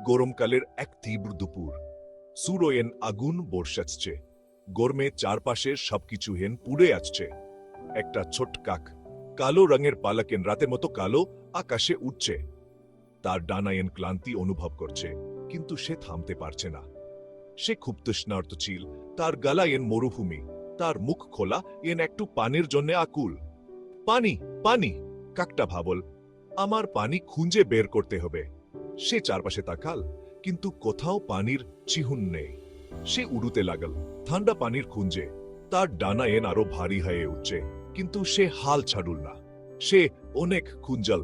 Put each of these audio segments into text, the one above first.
গরমকালের এক তীব্র দুপুর। সূর্যের আগুন বর্ষাচ্ছে। গরমে চারপাশের সবকিছু হেন পুড়ে আসছে। একটা ছোট কাক কালো রঙের পালাকেন রাতের মতো কালো আকাশে উঠছে। তার ডানায়ন ক্লান্তি অনুভব করছে, কিন্তু সে থামতে পারছে না। সে খুব তৃষ্ণার্ত ছিল। তার গলায়ন মরুভূমি, তার মুখ খোলা এন একটু পানির জন্য আকুল। পানি, পানি, কাকটা ভাবল, আমার পানি খুঁজে বের করতে হবে। সে চারপাশে তাকাল, কিন্তু কোথাও পানির চিহ্ন নেই। সে উড়তে লাগল ঠান্ডা পানির খুঁজে। তার ডানায়ন আরো ভারী হয়ে উঠছে, কিন্তু সে হাল ছাড়ল না। সে অনেক খুঁজল,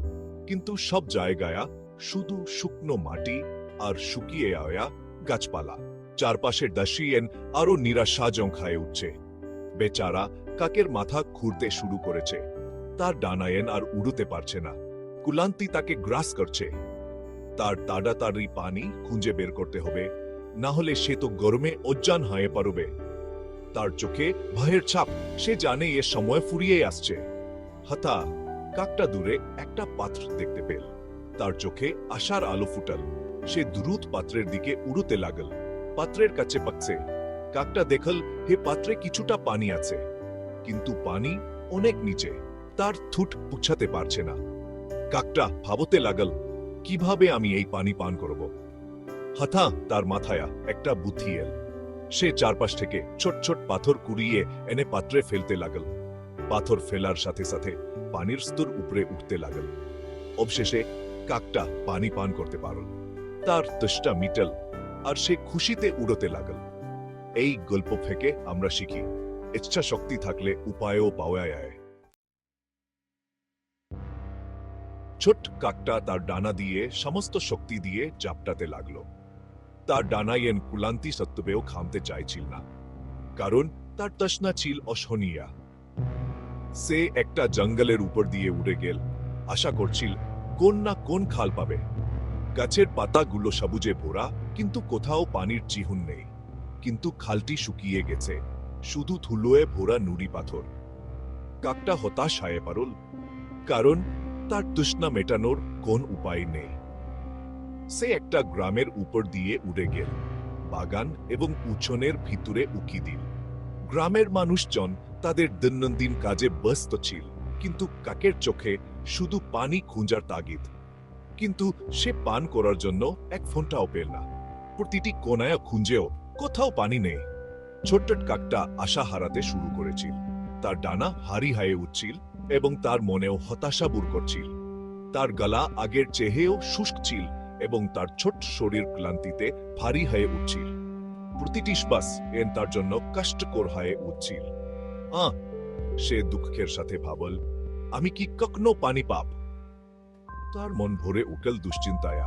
কিন্তু সব জায়গায় শুধু শুকনো মাটি আর শুকিয়ে আয়া গাছপালা। চারপাশের দাসিয়েন আরো নিরাশাজনক হয়ে উঠছে। বেচারা কাকের মাথা ঘুরতে শুরু করেছে। তার ডানায়ন আর উড়তে পারছে না। ক্লান্তি তাকে গ্রাস করছে। তার তাড়াতাড়ি পানি খুঁজে বের করতে হবে, না হলে সে তো গরমে অজ্ঞান হয়ে পড়বে। তার চোখে ভয়ের ছাপ। সে জানে এ সময় ফুরিয়ে আসছে। হতা কাকটা দূরে একটা পাত্র দেখতে পেল। তার চোখে আশার আলো ফুটাল। সে দ্রুত পাত্রের দিকে উড়তে লাগল। পাত্রের কাছে পাকছে। কাকটা দেখল হে পাত্রে কিছুটা পানি আছে, কিন্তু পানি অনেক নিচে। তার ঠোঁট পুছাতে পারছে না। কাকটা ভাবতে লাগল, কিভাবে আমি এই পানি পান করব? হঠা তার মাথায় একটা বুদ্ধি এল। সে চারপাশ থেকে ছোট ছোট পাথর কুড়িয়ে এনে পাত্রে ফেলতে লাগল। পাথর ফেলার সাথে সাথে পানির স্তর উপরে উঠতে লাগল। অবশেষে কাকটা পানি পান করতে পারল। তার তৃষ্ণা মিটল, আর সে খুশিতে উড়তে লাগল। এই গল্প থেকে আমরা শিখি, ইচ্ছা শক্তি থাকলে উপায়ও পাওয়া যায়। ছোট কাকটা তার ডানা দিয়ে সমস্ত শক্তি দিয়ে চাপটাতে লাগলো। তার ডানায়ন ক্লান্তি সত্ত্বেও থামতে চাইছিল না, কারণ তার তৃষ্ণা ছিল অসহনীয়। সে একটা জঙ্গলের উপর দিয়ে উড়ে গেল, আশা করছিল কোন না কোন খাল পাবে। গাছের পাতাগুলো সবুজে ভরা, কিন্তু কোথাও পানির চিহ্ন নেই। কিন্তু খালটি শুকিয়ে গেছে, শুধু ধুলোয় ভরা নুড়ি পাথর। কাকটা হতাশ হয়ে পড়ল, কারণ তার তৃষ্ণা মেটানোর কোন উপায় নেই। সে একটা গ্রামের উপর দিয়ে উড়ে গেল, বাগান এবং উঠোনের ভিতরে উকি দিল। গ্রামের মানুষজন তাদের দৈনন্দিন কাজে ব্যস্ত ছিল, কিন্তু কাকের চোখে শুধু পানি খুঁজার তাগিদ। কিন্তু সে পান করার জন্য এক ফোঁটাও পেল না। প্রতিটি কোনায় খুঁজেও কোথাও পানি নেই। ছোট্ট কাকটা আশা হারাতে শুরু করেছিল। তার ডানা ভারী হয়ে উঠছিল এবং তার মনেও হতাশা বুর করছিল। তার গলা আগের চেয়েও শুষ্ক ছিল এবং তার ছোট্ট শরীর ক্লান্তিতে ভারী হয়ে উঠছিল। প্রতিটি শ্বাস তার জন্য কষ্টকর হয়ে উঠছিল। সে দুঃখের সাথে ভাবল, আমি কি কখনো পানি পাব? তার মন ভরে উঠল দুশ্চিন্তায়,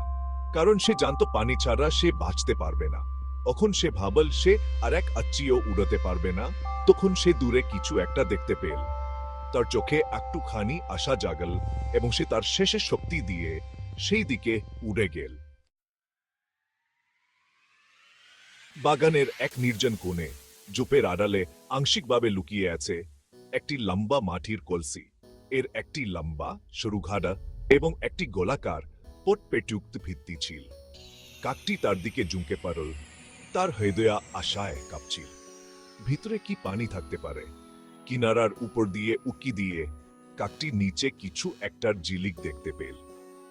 কারণ সে জানত পানি ছাড়া সে বাঁচতে পারবে না। তখন সে ভাবল সে আর এক আচ্ছিও উড়তে পারবে না। তখন সে দূরে কিছু একটা দেখতে পেল। তার চোখে একটুখানি আশা জাগল এবং সে তার শেষের শক্তি দিয়ে সেই দিকে উড়ে গেল। বাগানের এক নির্জন কোণে, ঝোপের আড়ালে আংশিকভাবে লুকিয়ে আছে একটি লম্বা মাটির কলসি। এর একটি লম্বা সরু ঘাড়া এবং একটি গোলাকার পটপেটুক্ত ভিত্তি ছিল। কাকটি তার দিকে ঝুঁকে পড়ল। তার হৃদয় আশায় কাঁপছিল। ভিতরে কি পানি থাকতে পারে? কিনারার উপর দিয়ে উকি দিয়ে কাকটি নিচে কিছু একটার ঝিলিক দেখতে পেল।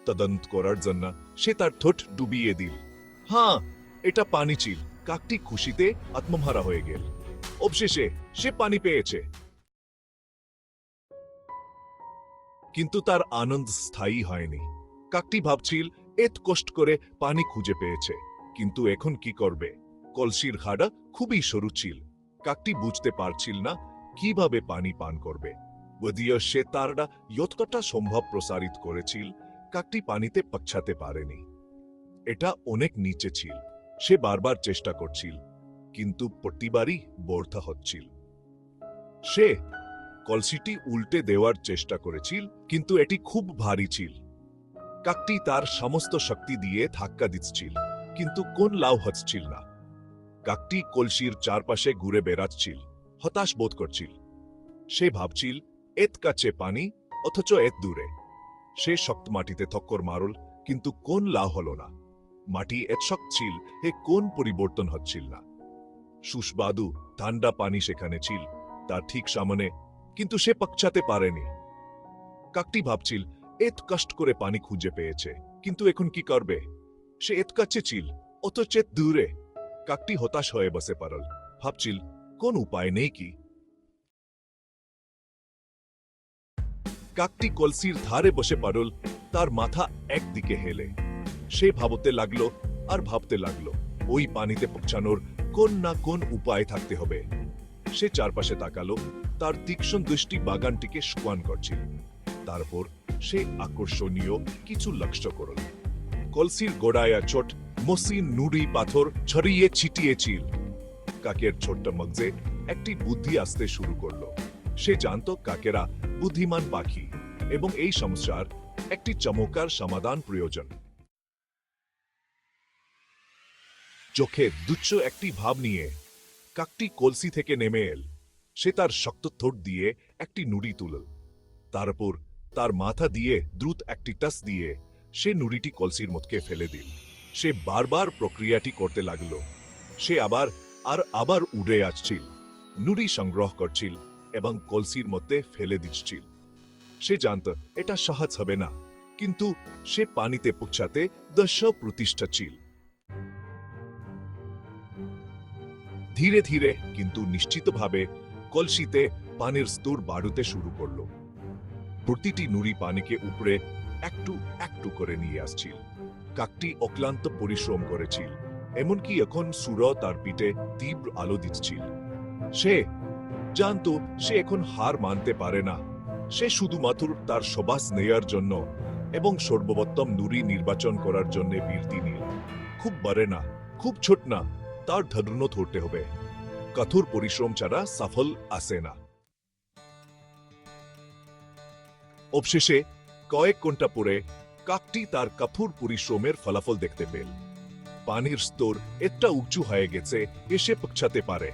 তদন্ত করার জন্য সে তার ঠোঁট ডুবিয়ে দিল। হ্যাঁ, এটা পানি ছিল। কাকটি খুশিতে আত্মহারা হয়ে গেল। অবশেষে সে পানি পেয়েছে। কিন্তু তার আনন্দ স্থায়ী হয়নি। কাকটি ভাবছিল এত কষ্ট করে পানি খুঁজে পেয়েছে, কিন্তু এখন কি করবে? কলসির হাড়া খুবই সরু ছিল। কাকটি বুঝতে পারছিল না কিভাবে পানি পান করবে। যদিও সে তারটা যতটা সম্ভব প্রসারিত করেছিল, কাকটি পানিতে পৌঁছাতে পারেনি। এটা অনেক নিচে ছিল। সে বারবার চেষ্টা করছিল, কিন্তু প্রতিবারই ব্যর্থ হচ্ছিল। সে কলসিটি উল্টে দেওয়ার চেষ্টা করেছিল, কিন্তু এটি খুব ভারী ছিল। কাকটি তার সমস্ত শক্তি দিয়ে ধাক্কা দিচ্ছিল, কিন্তু কোন লাভ হচ্ছিল না। কাকটি কলসির চারপাশে ঘুরে বেড়াচ্ছিল, হতাশ বোধ করছিল। সে ভাবছিল এত কাছে পানি, অথচ এত দূরে। সে শক্ত মাটিতে থক্কর মারল, কিন্তু কোন লাভ হলো না। মাটি এতশক ছিল হে কোন পরিবর্তন হচ্ছিল না। সুস্বাদু ঠান্ডা পানি সেখানে ছিল তার ঠিক সামনে, কিন্তু সে পকছাতে পারেনি। কাকটি ভাবছিল এত কষ্ট করে পানি খুঁজে পেয়েছে, কিন্তু এখন কি করবে? সে এত কাছে ছিল, অথচ এত দূরে। কাকটি হতাশ হয়ে বসে পড়ল, ভাবছিল কোন উপায় নেই কি? কাকটি কলসির ধারে বসে পড়ল, তার মাথা একদিকে হেলে। সে ভাবতে লাগলো আর ভাবতে লাগলো, ওই পানিতে পৌঁছানোর কোন না কোন উপায় থাকতে হবে। সে চারপাশে তাকালো, তার তীক্ষ্ণ দৃষ্টি বাগানটিকে স্ক্যান করছিল। তারপর সে আকর্ষণীয় কিছু লক্ষ্য করল। কলসির গোড়ায় ছোট মসৃণ নুড়ি পাথর ছড়িয়ে ছিটিয়েছিল। কাকের ছোট্ট মগজে একটি বুদ্ধি আসতে শুরু করলো। সে জানত কাকেরা বুদ্ধিমান পাখি এবং এই সমস্যার একটি চমৎকার সমাধান প্রয়োজন। চোখে দুচ্ছ একটি ভাব নিয়ে কাকটি কলসি থেকে নেমে এল। সে তার শক্ত ঠোঁট দিয়ে একটি নুড়ি তুলল। তারপর তার মাথা দিয়ে দ্রুত একটি টাস দিয়ে সে নুড়িটি কলসির মধ্যে ফেলে দিল। সে বারবার প্রক্রিয়াটি করতে লাগলো। সে আবার আর আবার উড়ে আসছিল, নুড়ি সংগ্রহ করছিল এবং কলসির মধ্যে ফেলে দিচ্ছিল। সে জানত এটা সহজ হবে না, কিন্তু সে পানিতে পৌঁছাতে দৃঢ় প্রতিষ্ঠা ছিল। ধীরে ধীরে কিন্তু নিশ্চিতভাবে কলসিতে পানির স্তর বাড়তে শুরু করলো। প্রতিটি নুড়ি পানিকে উপরে একটু একটু করে নিয়ে আসছিল। কাকটি অক্লান্ত পরিশ্রম করেছিল, এমনকি এখন সূর্য তার পিঠে তীব্র আলো দিচ্ছিল। সে জানত সে এখন হার মানতে পারে না। সে শুধুমাত্র তার সবাস নেয়ার জন্য এবং সর্বোত্তম নুড়ি নির্বাচন করার জন্য বিরতি নিল। খুব বড় না, খুব ছোট না, তার ধৈর্য ধরতে হবে। কঠোর পরিশ্রম ছাড়া সফল আসে না। অবশেষে কয়েক ঘন্টা পরে কাকটি তার কঠোর পরিশ্রমের ফলাফল দেখতে পেল। পানির স্তর একটা উঁচু হয়ে গেছে, এসে পৌঁছাতে পারে।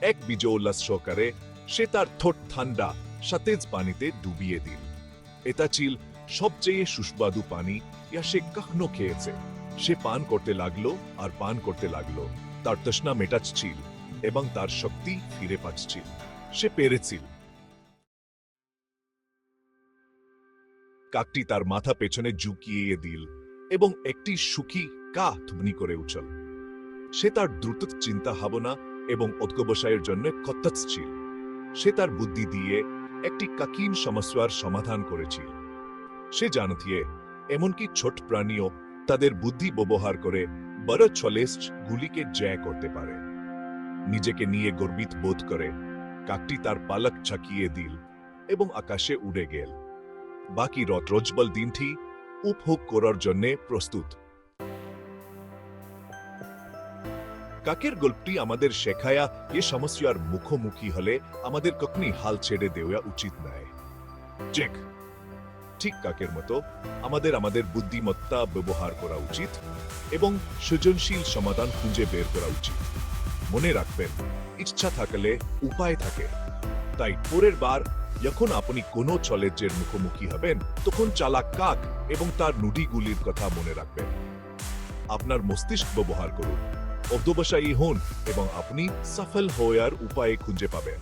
এক বিজয় উল্লাস সহকারে সে তার ঠোঁট ঠান্ডা সতেজ পানিতে ডুবিয়ে দিল। এটা ছিল সবচেয়ে সুস্বাদু পানি যা সে কখনো খেয়েছে। সে পান করতে লাগলো আর পান করতে লাগলো। তার তৃষ্ণা মেটাচ্ছিল এবং তার শক্তি ফিরে পাচ্ছিল। সে পেরেছিল। কাকটি তার মাথা পেছনে ঝুঁকিয়ে দিল এবং একটি সুখী কা ধ্বনি করে উঠল। সে তার দ্রুত চিন্তা ভাবনা এবং অধ্যবসায়ের জন্য কত্তৎ ছিল। সে তার বুদ্ধি দিয়ে একটি কাকিন সমস্যার সমাধান করেছিল। সে জানতিয়ে এমনকি ছোট প্রাণীও তাদের বুদ্ধি ব্যবহার করে বড় চ্যালেঞ্জ গুলিকে জয় করতে পারে। নিজেকে নিয়ে গর্বিত বোধ করে কাকটি তার পালক ছাকিয়ে দিল এবং আকাশে উড়ে গেল। বাকি রোজবল দিনটি উপভোগ করার জন্য প্রস্তুত। কাকের গল্পটি আমাদের শেখায়া এ সমস্যার মুখোমুখি হলে আমাদের কখনই হাল ছেড়ে দেওয়া উচিত নয়। চেক ঠিক কাকের মতো আমাদের বুদ্ধিমত্তা ব্যবহার করা উচিত এবং সৃজনশীল সমাধান খুঁজে বের করা উচিত। মনে রাখবেন, ইচ্ছা থাকলে উপায় থাকে। তাই পরের বার যখন আপনি কোনো চ্যালেঞ্জের মুখোমুখি হবেন, তখন চালাক কাক এবং তার নুড়িগুলির কথা মনে রাখবেন। আপনার মস্তিষ্ক ব্যবহার করুন, অধ্যবসায়ী হন এবং আপনি সফল হওয়ার উপায় খুঁজে পাবেন।